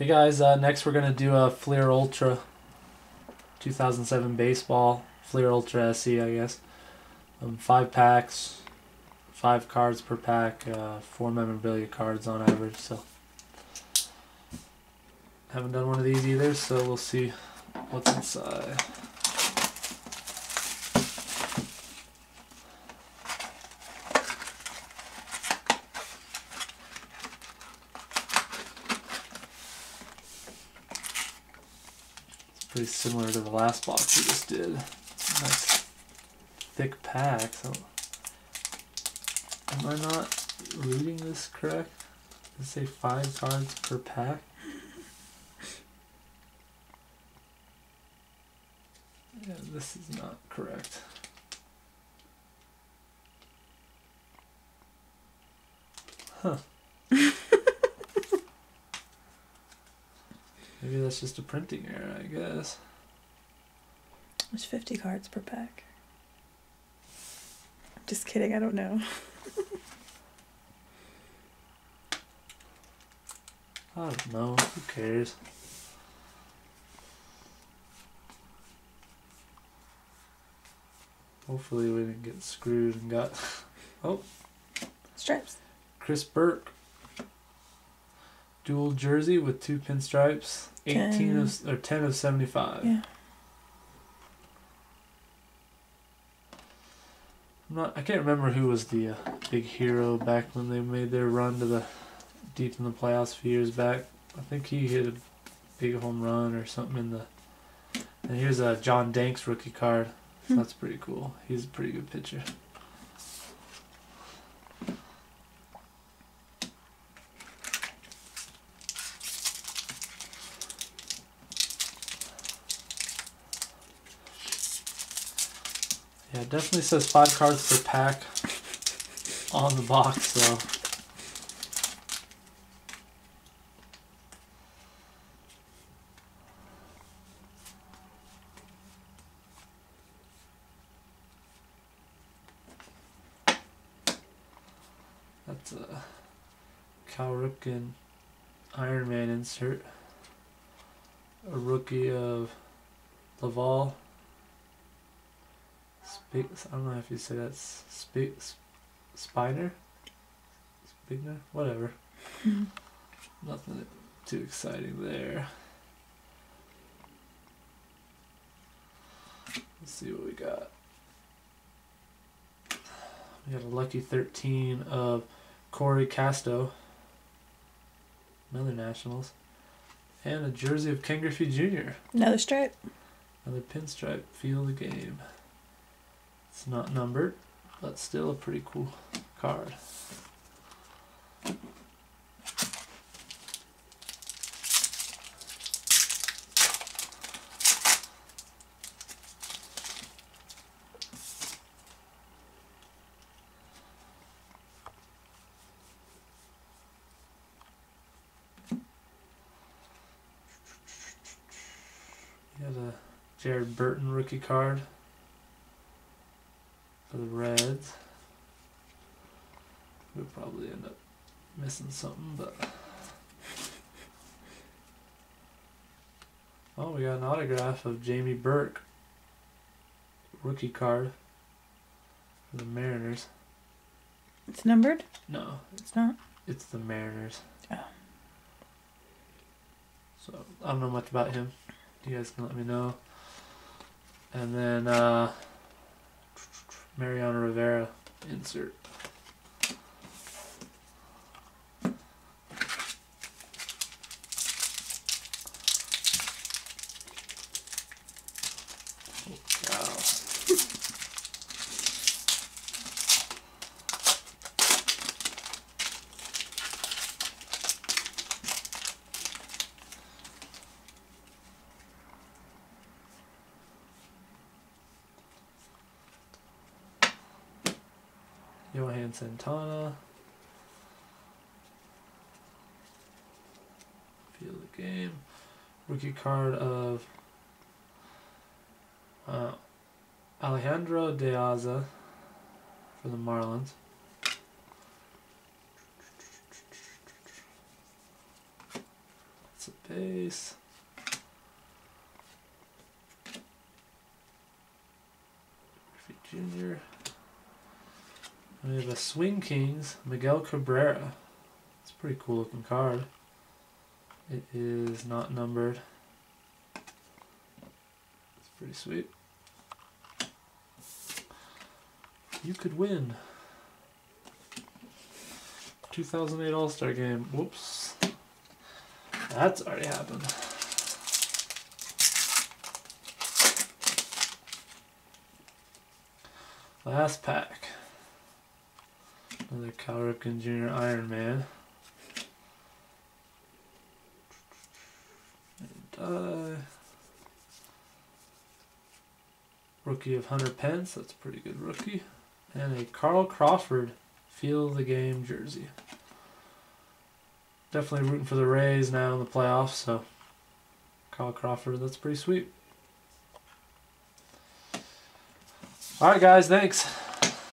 Hey guys, next we're gonna do a Fleer Ultra 2007 baseball, Fleer Ultra SE, I guess. 5 packs, 5 cards per pack, 4 memorabilia cards on average. So haven't done one of these either, so we'll see what's inside. Pretty similar to the last box we just did. Nice thick pack. So, am I not reading this correct? Does it say 5 cards per pack? Yeah, this is not correct. Huh. Maybe that's just a printing error, I guess. There's 50 cards per pack. Just kidding, I don't know. I don't know. Who cares? Hopefully we didn't get screwed and got... Oh. Stripes. Chris Burke. Dual jersey with 2 pinstripes. 10 of 75. Yeah. I can't remember who was the big hero back when they made their run to the deep in the playoffs a few years back. I think he hit a big home run or something in the... And here's a John Danks rookie card. So that's pretty cool. He's a pretty good pitcher. Yeah, it definitely says 5 cards per pack on the box, so... That's a Cal Ripken Iron Man insert. A rookie of Laval. I don't know if you say that's Spiner? Spigner? Whatever. Nothing too exciting there. Let's see what we got. We got a lucky 13 of Corey Casto. Another Nationals. And a jersey of Ken Griffey Jr. Another stripe. Another pinstripe. Feel the game. It's not numbered, but still a pretty cool card. We got a Jared Burton rookie card for the Reds. We'll probably end up missing something, but... Oh, we got an autograph of Jamie Burke. Rookie card for the Mariners. It's numbered? No, It's not? it's the Mariners. Oh. So, I don't know much about him. You guys can let me know. And then, Mariano Rivera insert. Wow. Johan Santana. Feel the game. Rookie card of Alejandro De Aza for the Marlins. That's a base. Jr. We have a Swing Kings, Miguel Cabrera. It's a pretty cool looking card. It is not numbered. It's pretty sweet. You could win. 2008 All-Star Game. Whoops. That's already happened. Last pack. Another Cal Ripken Jr. Iron Man. And, rookie of Hunter Pence. That's a pretty good rookie. And a Carl Crawford Feel the Game jersey. Definitely rooting for the Rays now in the playoffs, so Carl Crawford, that's pretty sweet. Alright guys, thanks.